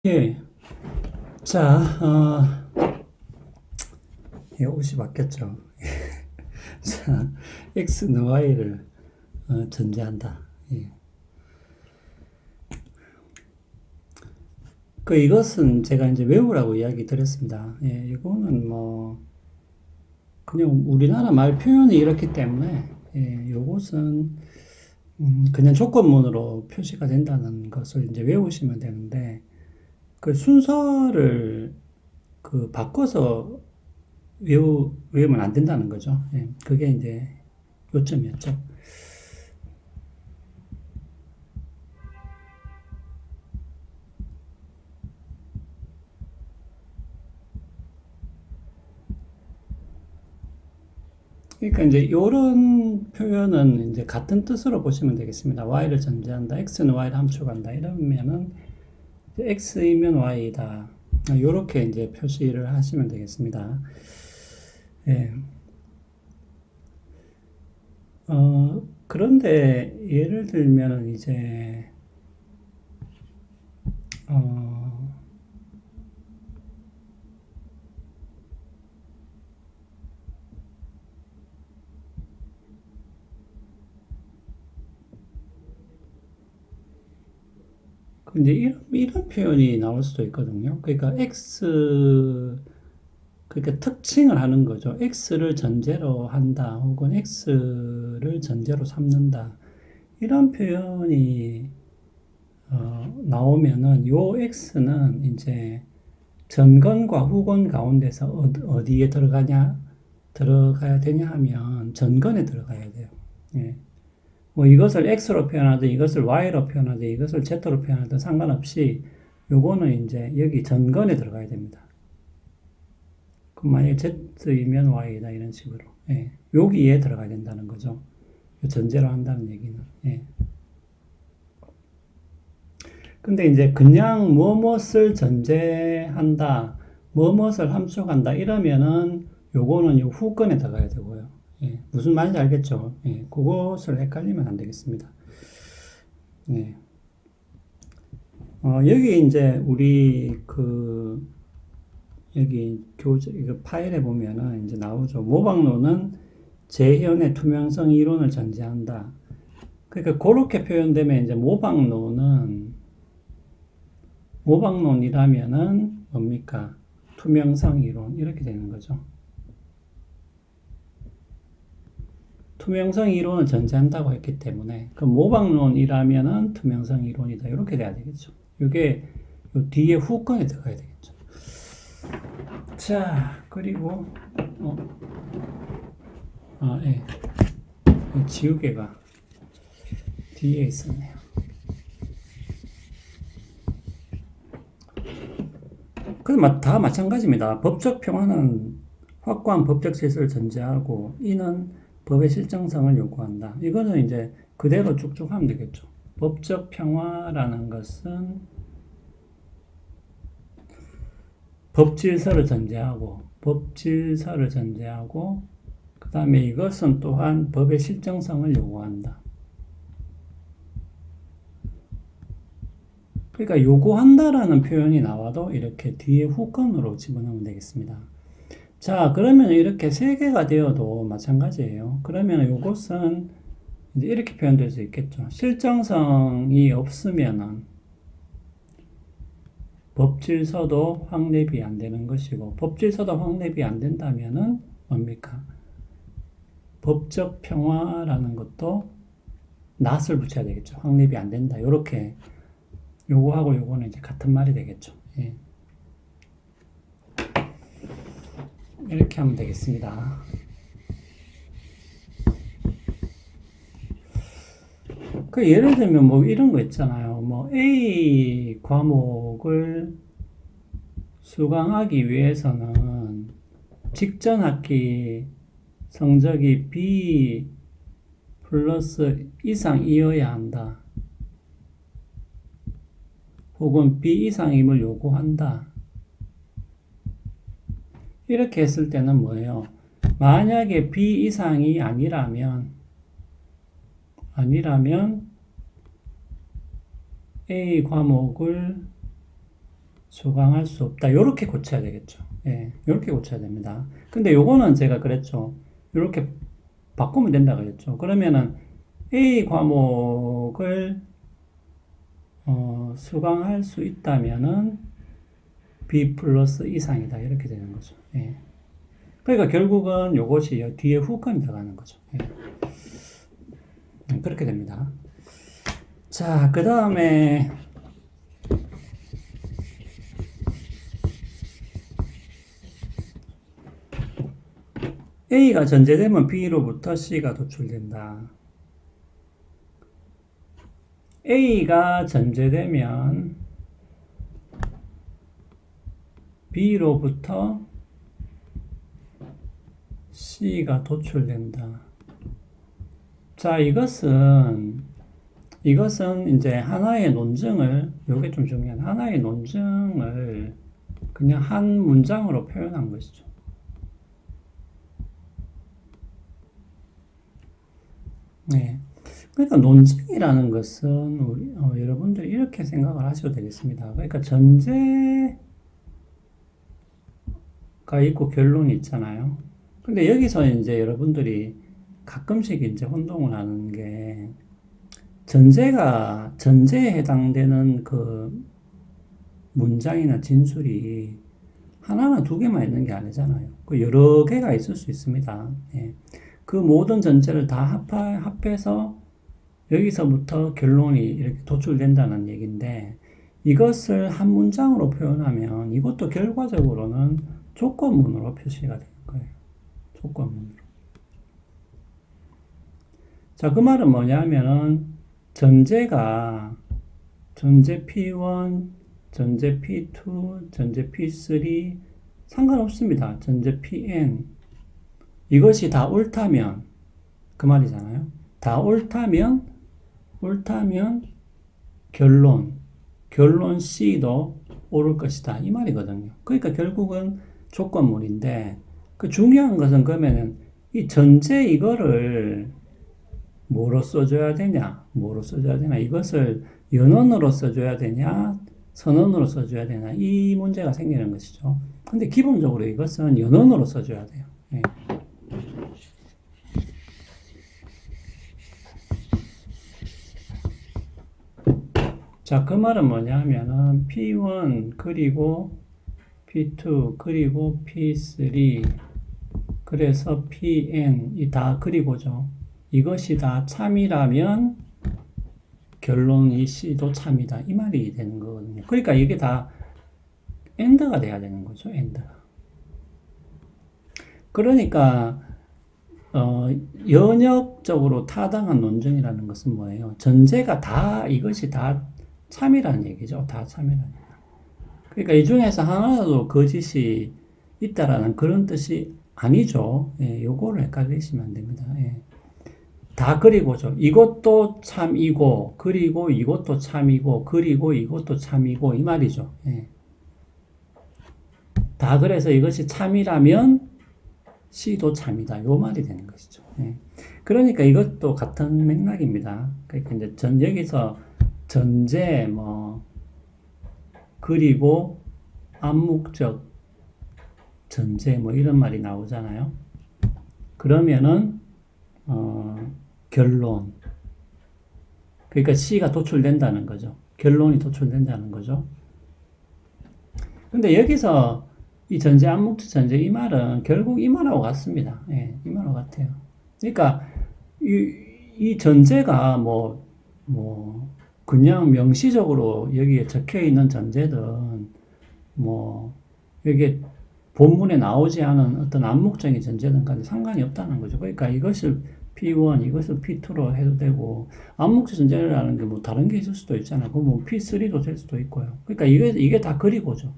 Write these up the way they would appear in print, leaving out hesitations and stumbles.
예, 자, 예, 옷이 바뀌었죠. 자, X는 Y를 전제한다. 예. 이것은 제가 이제 외우라고 이야기 드렸습니다. 예, 이거는 뭐, 그냥 우리나라 말 표현이 이렇기 때문에, 예, 요것은, 그냥 조건문으로 표시가 된다는 것을 이제 외우시면 되는데, 그 순서를 바꿔서 외우면 안 된다는 거죠. 예, 그게 이제 요점이었죠. 그러니까 이제 이런 표현은 이제 같은 뜻으로 보시면 되겠습니다. y를 전제한다, x는 y를 함축한다. 이러면은 x이면 y다. 이렇게 이제 표시를 하시면 되겠습니다. 예. 그런데 예를 들면은 이제 어, 이제 이런 표현이 나올 수도 있거든요. 그러니까 그러니까 특징을 하는 거죠. X를 전제로 한다, 혹은 X를 전제로 삼는다. 이런 표현이 나오면은 요 X는 이제 전건과 후건 가운데서 어디에 들어가야 되냐 하면 전건에 들어가야 돼요. 예. 뭐 이것을 X로 표현하든 이것을 Y로 표현하든 이것을 Z로 표현하든 상관없이 요거는 이제 여기 전건에 들어가야 됩니다. 그럼 만약에 Z이면 Y다 이런 식으로. 예. 여기에 들어가야 된다는 거죠. 전제로 한다는 얘기는. 예. 근데 이제 그냥 무엇을 전제한다, 무엇을 함축한다 이러면은 요거는 요 후건에 들어가야 되고요. 예. 무슨 말인지 알겠죠? 예. 그것을 헷갈리면 안 되겠습니다. 예. 여기 이제 우리 여기 이거 파일에 보면은 이제 나오죠. 모방론은 재현의 투명성 이론을 전제한다. 그러니까 그렇게 표현되면 이제 모방론이라면은 뭡니까? 투명성 이론 이렇게 되는 거죠. 투명성 이론을 전제한다고 했기 때문에 그 모방론이라면은 투명성 이론이다 이렇게 돼야 되겠죠. 이게 요 뒤에 후건에 들어가야 되겠죠. 자, 그리고 예, 지우개가 뒤에 있었네요. 그래도 다 마찬가지입니다. 법적 평화는 확고한 법적 질서를 전제하고 이는 법의 실정성을 요구한다. 이거는 이제 그대로 쭉쭉 하면 되겠죠. 법적 평화라는 것은 법질서를 전제하고 그 다음에 이것은 또한 법의 실정성을 요구한다. 그러니까 요구한다라는 표현이 나와도 이렇게 뒤에 후건으로 집어넣으면 되겠습니다. 자, 그러면 이렇게 세 개가 되어도 마찬가지예요. 그러면 이것은 이제 이렇게 표현될 수 있겠죠. 실정성이 없으면은 법질서도 확립이 안 되는 것이고, 법질서도 확립이 안 된다면은 뭡니까? 법적 평화라는 것도 낫을 붙여야 되겠죠. 확립이 안 된다. 이렇게 요거하고 요거는 이제 같은 말이 되겠죠. 예. 이렇게 하면 되겠습니다. 예를 들면 뭐 이런 거 있잖아요. 뭐 A 과목을 수강하기 위해서는 직전 학기 성적이 B 플러스 이상이어야 한다. 혹은 B 이상임을 요구한다. 이렇게 했을 때는 뭐예요? 만약에 B 이상이 아니라면 A 과목을 수강할 수 없다. 요렇게 고쳐야 되겠죠. 예, 요렇게 고쳐야 됩니다. 근데 요거는 제가 그랬죠. 요렇게 바꾸면 된다 그랬죠. 그러면은 A 과목을 수강할 수 있다면은 B 플러스 이상이다. 이렇게 되는 거죠. 예. 그러니까 결국은 요것이 뒤에 후권이 들어가는 거죠. 예. 그렇게 됩니다. 자, 그 다음에 A가 전제되면 B로부터 C가 도출된다. A가 전제되면 B로부터 C가 도출된다. 자, 이것은 이제 하나의 논증을, 요게 좀 중요한 하나의 논증을 그냥 한 문장으로 표현한 것이죠. 네. 그러니까 논증이라는 것은 우리, 여러분들이 이렇게 생각을 하셔도 되겠습니다. 그러니까 전제가 있고 결론이 있잖아요. 근데 여기서 이제 여러분들이 가끔씩 이제 혼동을 하는 게 전제에 해당되는 그 문장이나 진술이 하나나 두 개만 있는 게 아니잖아요. 그 여러 개가 있을 수 있습니다. 예. 그 모든 전제를 다 합해서 여기서부터 결론이 이렇게 도출된다는 얘기인데 이것을 한 문장으로 표현하면 이것도 결과적으로는 조건문으로 표시가 되는 거예요. 조건문으로. 자, 그 말은 뭐냐면은 전제가 전제 P1, 전제 P2, 전제 P3 상관없습니다. 전제 PN 이것이 다 옳다면 그 말이잖아요. 다 옳다면 결론 C도 옳을 것이다 이 말이거든요. 그러니까 결국은 조건문인데 그 중요한 것은 그러면은 이 전제 이거를 뭐로 써줘야 되냐? 이것을 연언으로 써줘야 되냐? 선언으로 써줘야 되냐? 이 문제가 생기는 것이죠. 근데 기본적으로 이것은 연언으로 써줘야 돼요. 예. 자, 그 말은 뭐냐 하면은 P1 그리고 P2 그리고 P3 그래서 PN 이 다 그리고죠. 이것이 다 참이라면 결론이 C도 참이다. 이 말이 되는 거거든요. 그러니까 이게 다 AND가 돼야 되는 거죠. AND가. 그러니까 연역적으로 타당한 논증이라는 것은 뭐예요? 전제가 다 이것이 다 참이라는 얘기죠. 다 참이라는 얘기. 그러니까 이 중에서 하나라도 거짓이 있다라는 그런 뜻이 아니죠. 예, 요거를 헷갈리시면 안 됩니다. 예. 다 그리고죠. 이것도 참이고, 그리고 이것도 참이고, 그리고 이것도 참이고, 이 말이죠. 예. 다 그래서 이것이 참이라면 C도 참이다. 요 말이 되는 것이죠. 예. 그러니까 이것도 같은 맥락입니다. 그러니까 이제 여기서 전제, 그리고 암묵적 전제, 이런 말이 나오잖아요. 그러면은, 결론. 그러니까 C가 도출된다는 거죠. 결론이 도출된다는 거죠. 근데 여기서 이 전제, 암묵적 전제, 이 말은 결국 이 말하고 같습니다. 예, 이 말하고 같아요. 그러니까, 이 전제가 그냥 명시적으로 여기에 적혀 있는 전제든, 여기에 본문에 나오지 않은 어떤 암묵적인 전제든 간에 상관이 없다는 거죠. 그러니까 이것을 P1, 이것을 P2로 해도 되고, 암묵적 전제라는 게 다른 게 있을 수도 있잖아요. 그럼 P3도 될 수도 있고요. 그러니까 이게 다 그리고죠.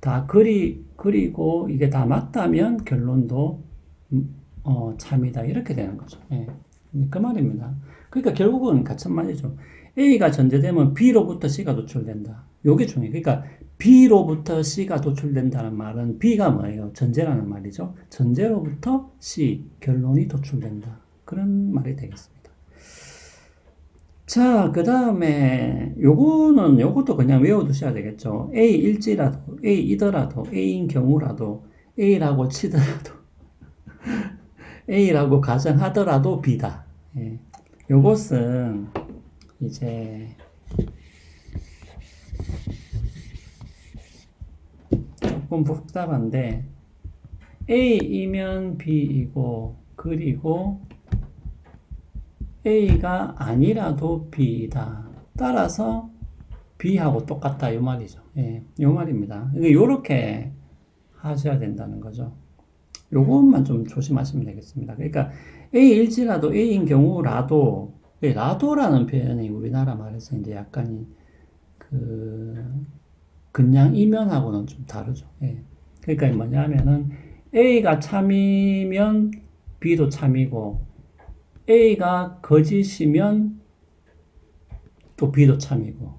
다 그리고 이게 다 맞다면 결론도 참이다. 이렇게 되는 거죠. 예. 그 말입니다. 그러니까 결국은 같은 말이죠. A가 전제되면 B로부터 C가 도출된다. 요게 중요해요. 그러니까 B로부터 C가 도출된다는 말은 B가 뭐예요? 전제라는 말이죠. 전제로부터 C, 결론이 도출된다. 그런 말이 되겠습니다. 자, 그 다음에 요것도 그냥 외워두셔야 되겠죠. A일지라도, A이더라도, A인 경우라도, A라고 치더라도, A라고 가정하더라도 B다. 예. 요것은 이제 조금 복잡한데, A이면 B이고, 그리고 A가 아니라도 B다. 따라서 B하고 똑같다. 이 말이죠. 예, 요 말입니다. 요렇게 하셔야 된다는 거죠. 요것만 좀 조심하시면 되겠습니다. 그러니까 A일지라도 A인 경우라도, 라도라는 표현이 우리나라 말에서 이제 약간 그냥 이면하고는 좀 다르죠. 예. 그러니까 뭐냐면은 A가 참이면 B도 참이고, A가 거짓이면 또 B도 참이고,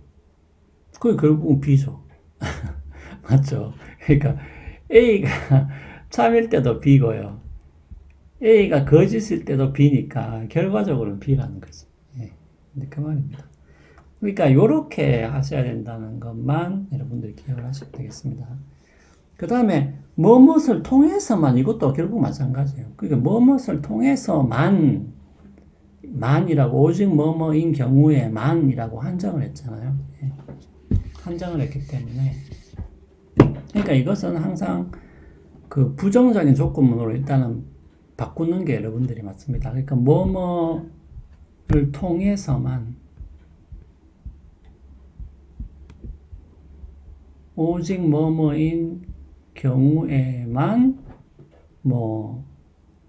그게 결국은 B죠. 맞죠? 그러니까 A가 참일 때도 B고요. A가 거짓일 때도 B니까 결과적으로는 B라는 거죠. 예. 그 말입니다. 그러니까 요렇게 하셔야 된다는 것만 여러분들이 기억을 하시면 되겠습니다. 그 다음에 무엇을 통해서만, 이것도 결국 마찬가지예요. 그러니까 무엇을 통해서만, 만이라고, 오직 뭐뭐인 경우에 만이라고 한정을 했잖아요. 예. 한정을 했기 때문에. 그러니까 이것은 항상 그 부정적인 조건문으로 일단은 바꾸는 게 여러분들이 맞습니다. 그러니까 뭐뭐를 통해서만, 오직 뭐뭐인 경우에만 뭐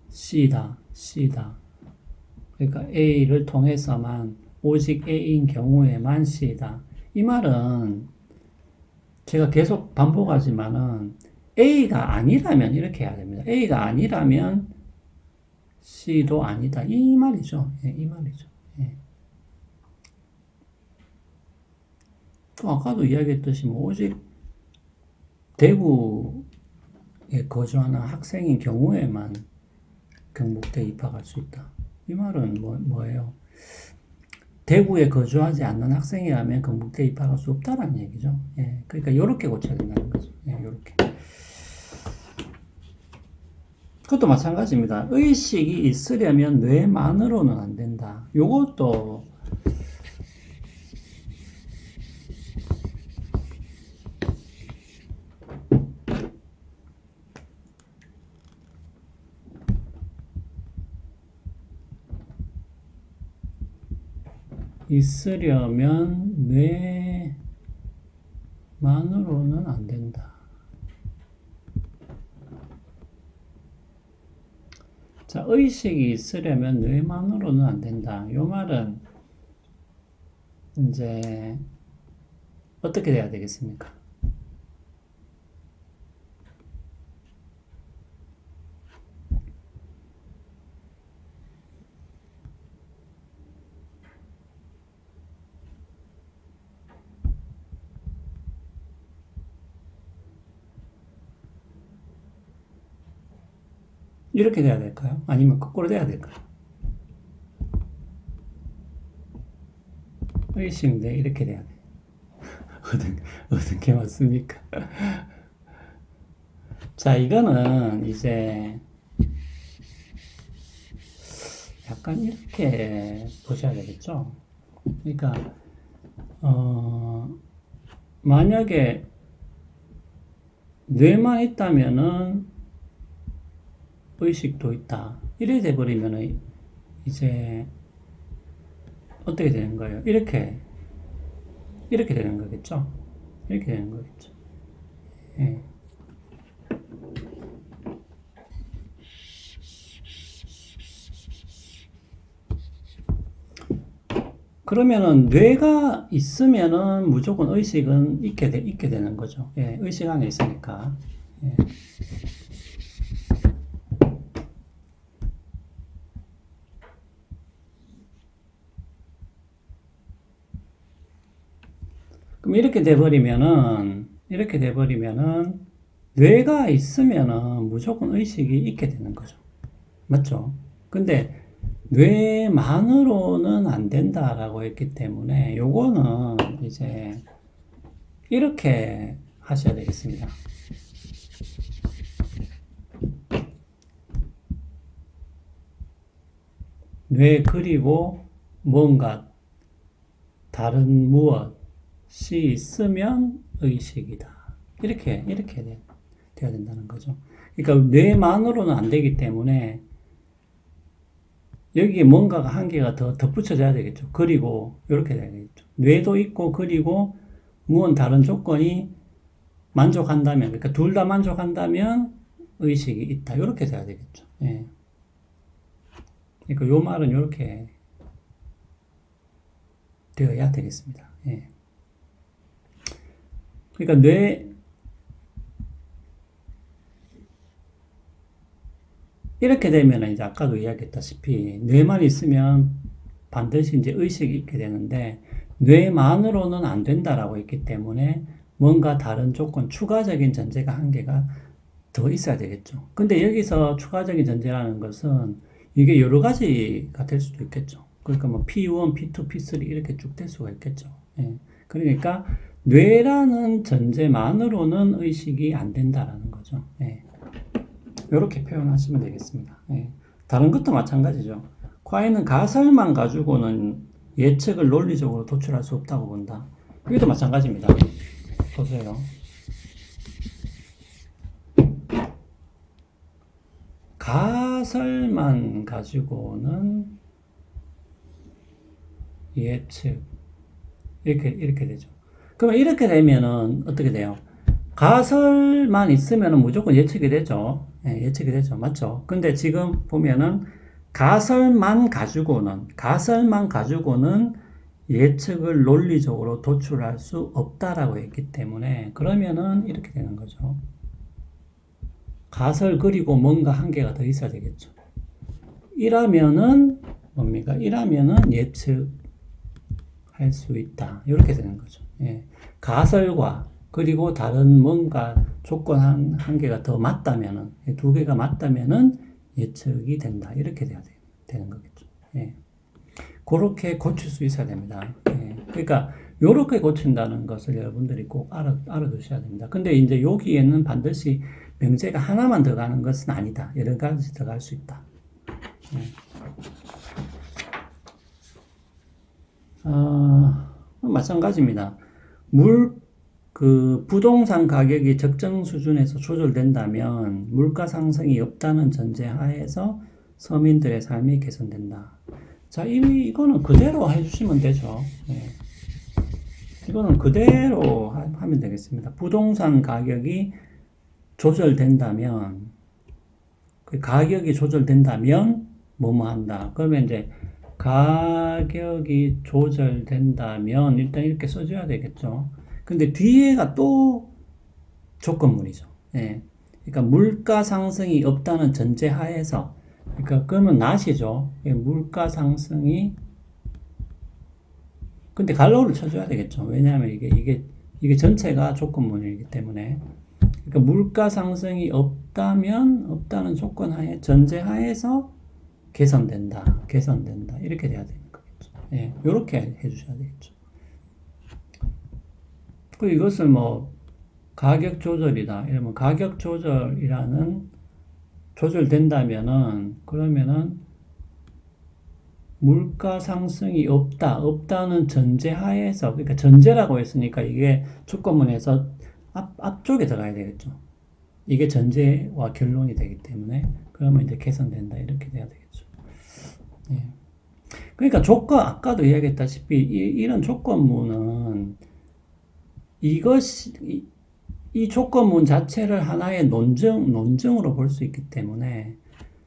C다. 그러니까 A를 통해서만, 오직 A인 경우에만 C다. 이 말은 제가 계속 반복하지만은 A가 아니라면 이렇게 해야 됩니다. A가 아니라면 C도 아니다. 이 말이죠. 예, 이 말이죠. 예. 또 아까도 이야기했듯이 뭐 오직 대구에 거주하는 학생인 경우에만 경북대에 입학할 수 있다. 이 말은 뭐예요? 대구에 거주하지 않는 학생이라면 경북대에 입학할 수 없다라는 얘기죠. 예, 그러니까 이렇게 고쳐야 된다는 거죠. 예, 이렇게. 그것도 마찬가지입니다. 의식이 있으려면 뇌만으로는 안 된다. 요것도 있으려면 뇌만으로는 안 된다. 자, 의식이 있으려면 뇌만으로는 안 된다. 요 말은 이제 어떻게 돼야 되겠습니까? 이렇게 돼야 될까요? 아니면 거꾸로 돼야 될까요? 의식인데 이렇게 돼야 돼. 어떻게 맞습니까? 자, 이거는 이제 약간 이렇게 보셔야 되겠죠? 그러니까, 만약에 뇌만 있다면은 의식도 있다. 이래 돼버리면은 이제 어떻게 되는 거예요? 이렇게 되는 거겠죠? 이렇게 되는 거겠죠? 예. 그러면은 뇌가 있으면은 무조건 의식은 있게 되는 거죠. 예, 의식 안에 있으니까. 예. 그럼 이렇게 돼버리면은 뇌가 있으면은 무조건 의식이 있게 되는 거죠. 맞죠? 근데 뇌만으로는 안 된다라고 했기 때문에 요거는 이제 이렇게 하셔야 되겠습니다. 뇌 그리고 뭔가 다른 무엇이 있으면 의식이다. 이렇게 돼야 된다는 거죠. 그러니까 뇌만으로는 안 되기 때문에 여기에 뭔가가 한 개가 더 덧붙여져야 되겠죠. 그리고 이렇게 돼야 되겠죠. 뇌도 있고 그리고 무언 다른 조건이 만족한다면, 그러니까 둘 다 만족한다면 의식이 있다. 이렇게 돼야 되겠죠. 예. 그러니까 요 말은 이렇게 되어야 되겠습니다. 예. 그러니까 이렇게 되면 이제 아까도 이야기했다시피 뇌만 있으면 반드시 이제 의식이 있게 되는데 뇌만으로는 안 된다라고 했기 때문에 뭔가 다른 조건, 추가적인 전제가 한 개가 더 있어야 되겠죠. 근데 여기서 추가적인 전제라는 것은 이게 여러 가지가 될 수도 있겠죠. 그러니까 뭐 P1, P2, P3 이렇게 쭉 될 수가 있겠죠. 예. 그러니까 뇌라는 전제만으로는 의식이 안 된다라는 거죠. 예. 이렇게 표현하시면 되겠습니다. 예. 다른 것도 마찬가지죠. 과외는 가설만 가지고는 예측을 논리적으로 도출할 수 없다고 본다. 이것도 마찬가지입니다. 보세요. 가설만 가지고는 예측 이렇게 되죠. 그러면 이렇게 되면은 어떻게 돼요? 가설만 있으면은 무조건 예측이 되죠. 예, 예측이 되죠. 맞죠? 근데 지금 보면은 가설만 가지고는 예측을 논리적으로 도출할 수 없다라고 했기 때문에 그러면은 이렇게 되는 거죠. 가설 그리고 뭔가 한 개가 더 있어야 되겠죠. 이라면은 뭡니까? 이라면은 예측할 수 있다. 이렇게 되는 거죠. 예. 가설과 그리고 다른 뭔가 조건 한 개가 더 맞다면은, 두 개가 맞다면은 예측이 된다. 이렇게 돼야 되는 거겠죠. 예. 그렇게 고칠 수 있어야 됩니다. 예. 그러니까, 요렇게 고친다는 것을 여러분들이 꼭 알아두셔야 됩니다. 근데 이제 여기에는 반드시 명제가 하나만 들어가는 것은 아니다. 여러 가지 들어갈 수 있다. 예. 마찬가지입니다. 부동산 가격이 적정 수준에서 조절된다면 물가 상승이 없다는 전제 하에서 서민들의 삶이 개선된다. 자, 이거는 그대로 해주시면 되죠. 네. 이거는 그대로 하면 되겠습니다. 부동산 가격이 조절된다면, 가격이 조절된다면, 뭐뭐 한다. 그러면 이제, 가격이 조절된다면, 일단 이렇게 써줘야 되겠죠. 근데 뒤에가 또 조건문이죠. 예. 그러니까 물가 상승이 없다는 전제 하에서, 그러니까 그러면 낫이죠. 예, 물가 상승이 근데 갈로를 쳐줘야 되겠죠. 왜냐하면 이게 전체가 조건문이기 때문에. 그러니까 물가 상승이 없다는 조건 하에, 전제 하에서 개선된다. 이렇게 돼야 되는 거겠죠. 예, 요렇게 해주셔야 되겠죠. 이것을 뭐, 가격 조절이다. 이러면 가격 조절된다면은, 그러면은, 물가 상승이 없다는 전제 하에서, 그러니까 전제라고 했으니까 이게 조건문에서 앞쪽에 들어가야 되겠죠. 이게 전제와 결론이 되기 때문에, 그러면 이제 개선된다. 이렇게 돼야 되겠죠. 예. 그러니까 아까도 이야기했다시피, 이런 조건문은, 이 조건문 자체를 하나의 논증으로 볼 수 있기 때문에,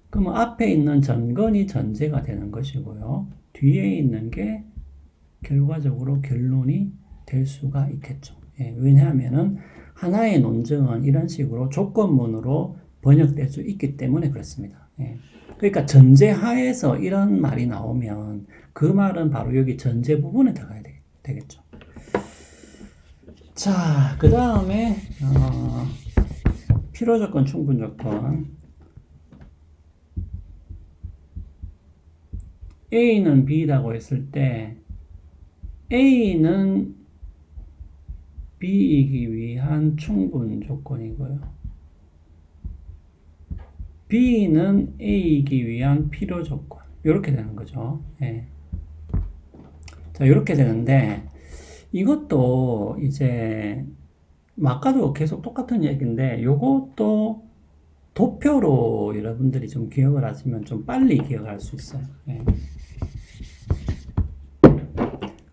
그러면 앞에 있는 전건이 전제가 되는 것이고요. 뒤에 있는 게 결과적으로 결론이 될 수가 있겠죠. 예, 왜냐하면은 하나의 논증은 이런 식으로 조건문으로 번역될 수 있기 때문에 그렇습니다. 예. 그러니까 전제 하에서 이런 말이 나오면 그 말은 바로 여기 전제 부분에 들어가야 되겠죠. 자, 그 다음에 필요조건, 충분조건. A는 B라고 했을 때 A는 B이기 위한 충분 조건이고요. B는 A이기 위한 필요 조건. 이렇게 되는 거죠. 예. 자, 이렇게 되는데 이것도 이제 아까도 계속 똑같은 얘기인데 요것도 도표로 여러분들이 좀 기억을 하시면 좀 빨리 기억할 수 있어요. 예.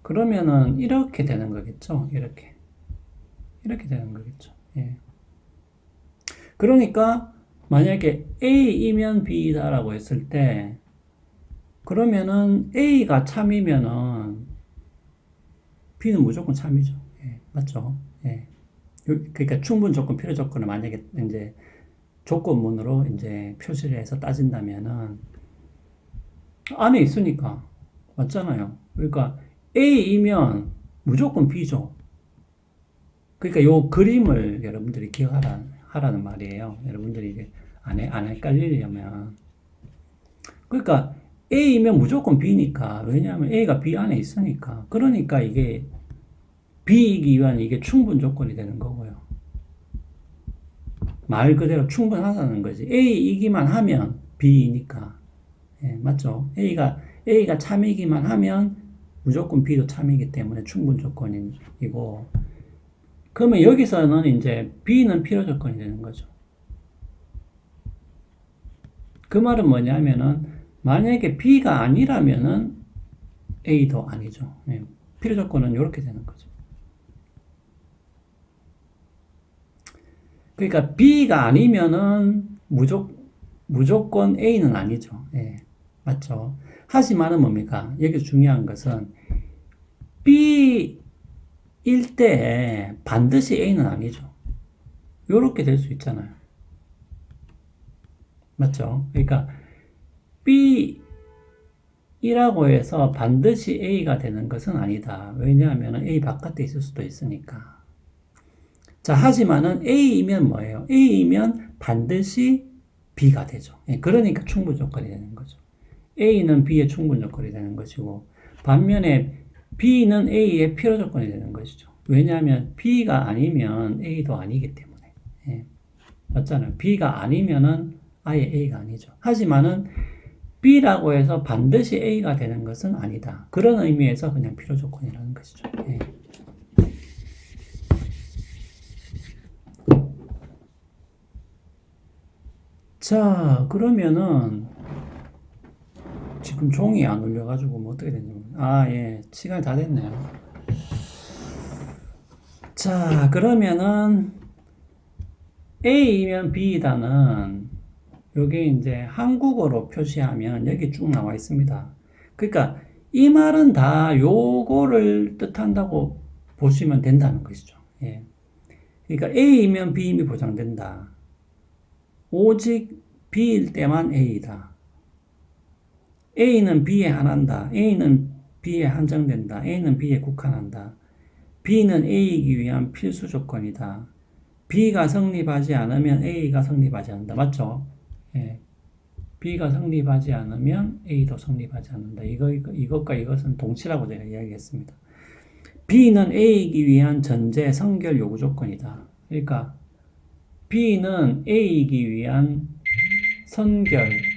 그러면은 이렇게 되는 거겠죠. 이렇게 되는 거겠죠. 예. 그러니까 만약에 A이면 B다라고 했을 때 그러면은 A가 참이면은 B는 무조건 참이죠. 예. 맞죠? 예. 그러니까 충분 조건, 필요 조건을 만약에 이제 조건문으로 이제 표시를 해서 따진다면은 안에 있으니까 맞잖아요. 그러니까 A이면 무조건 B죠. 그러니까 요 그림을 여러분들이 하라는 말이에요. 여러분들이 이제 안 헷갈리려면. 그러니까 A이면 무조건 B니까. 왜냐하면 A가 B 안에 있으니까. 그러니까 이게 B이기 위한 이게 충분 조건이 되는 거고요. 말 그대로 충분하다는 거지. A이기만 하면 B니까. 예, 맞죠? A가 참이기만 하면 무조건 B도 참이기 때문에 충분 조건이고, 그러면 여기서는 이제 B는 필요 조건이 되는 거죠. 그 말은 뭐냐면은, 만약에 B가 아니라면은 A도 아니죠. 예, 필요 조건은 이렇게 되는 거죠. 그러니까 B가 아니면은 무조건 A는 아니죠. 예, 맞죠. 하지만은 뭡니까? 여기서 중요한 것은 B일 때 반드시 A는 아니죠. 요렇게 될 수 있잖아요. 맞죠? 그러니까 B이라고 해서 반드시 A가 되는 것은 아니다. 왜냐하면 A 바깥에 있을 수도 있으니까. 자, 하지만은 A이면 뭐예요? A이면 반드시 B가 되죠. 예, 그러니까 충분 조건이 되는 거죠. A는 B의 충분 조건이 되는 것이고, 반면에 B는 A의 필요 조건이 되는 것이죠. 왜냐하면 B가 아니면 A도 아니기 때문에. 예, 맞잖아요. B가 아니면은 아예 A가 아니죠. 하지만은 B라고 해서 반드시 A가 되는 것은 아니다. 그런 의미에서 그냥 필요 조건이라는 것이죠. 예. 자, 그러면은 지금 종이 안 울려가지고 뭐 어떻게 됐냐. 예. 시간이 다 됐네요. 자, 그러면은 A이면 B다는 요게 이제 한국어로 표시하면 여기 쭉 나와 있습니다. 그러니까 이 말은 다 요거를 뜻한다고 보시면 된다는 것이죠. 예. 그러니까 A이면 B임이 보장된다. 오직 B일 때만 A다. A는 B에 한한다. A는 B에 한정된다. A는 B에 국한한다. B는 A이기 위한 필수 조건이다. B가 성립하지 않으면 A가 성립하지 않는다. 맞죠? 예. B가 성립하지 않으면 A도 성립하지 않는다. 이것과 이것은 동치라고 제가 이야기했습니다. B는 A이기 위한 전제 성결 요구 조건이다. 그러니까 B는 A이기 위한 선결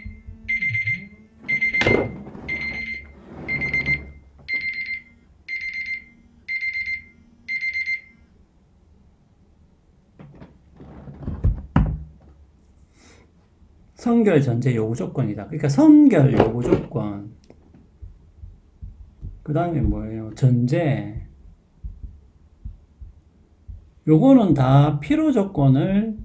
전제 요구 조건이다. 그러니까 선결 요구 조건. 그 다음에 뭐예요? 전제. 요거는 다 필요 조건을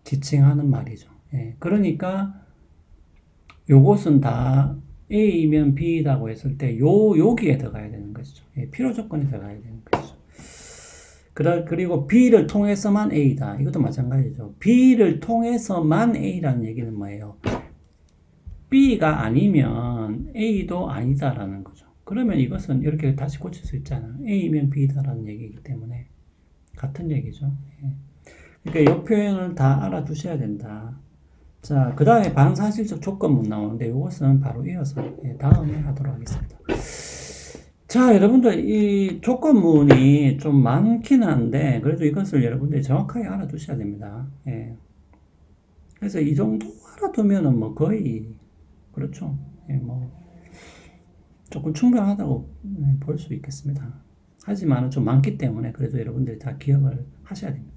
지칭하는 말이죠. 예, 그러니까 요것은 다 A이면 B라고 했을 때 여기에 들어가야 되는 것이죠. 예, 필요 조건이 들어가야 되는 것이죠. 그리고 B를 통해서만 A다. 이것도 마찬가지죠. B를 통해서만 A라는 얘기는 뭐예요? B가 아니면 A도 아니다라는 거죠. 그러면 이것은 이렇게 다시 고칠 수 있잖아요. A면 B다라는 얘기이기 때문에 같은 얘기죠. 예. 그러니까 이 표현을 다 알아두셔야 된다. 자, 그 다음에 반사실적 조건문 나오는데 이것은 바로 이어서 다음에 하도록 하겠습니다. 자, 여러분들 이 조건문이 좀 많기는 한데 그래도 이것을 여러분들이 정확하게 알아두셔야 됩니다. 예. 그래서 이 정도 알아두면은 뭐 거의 그렇죠. 예, 뭐 조금 충분하다고 볼 수 있겠습니다. 하지만 좀 많기 때문에 그래도 여러분들이 다 기억을 하셔야 됩니다.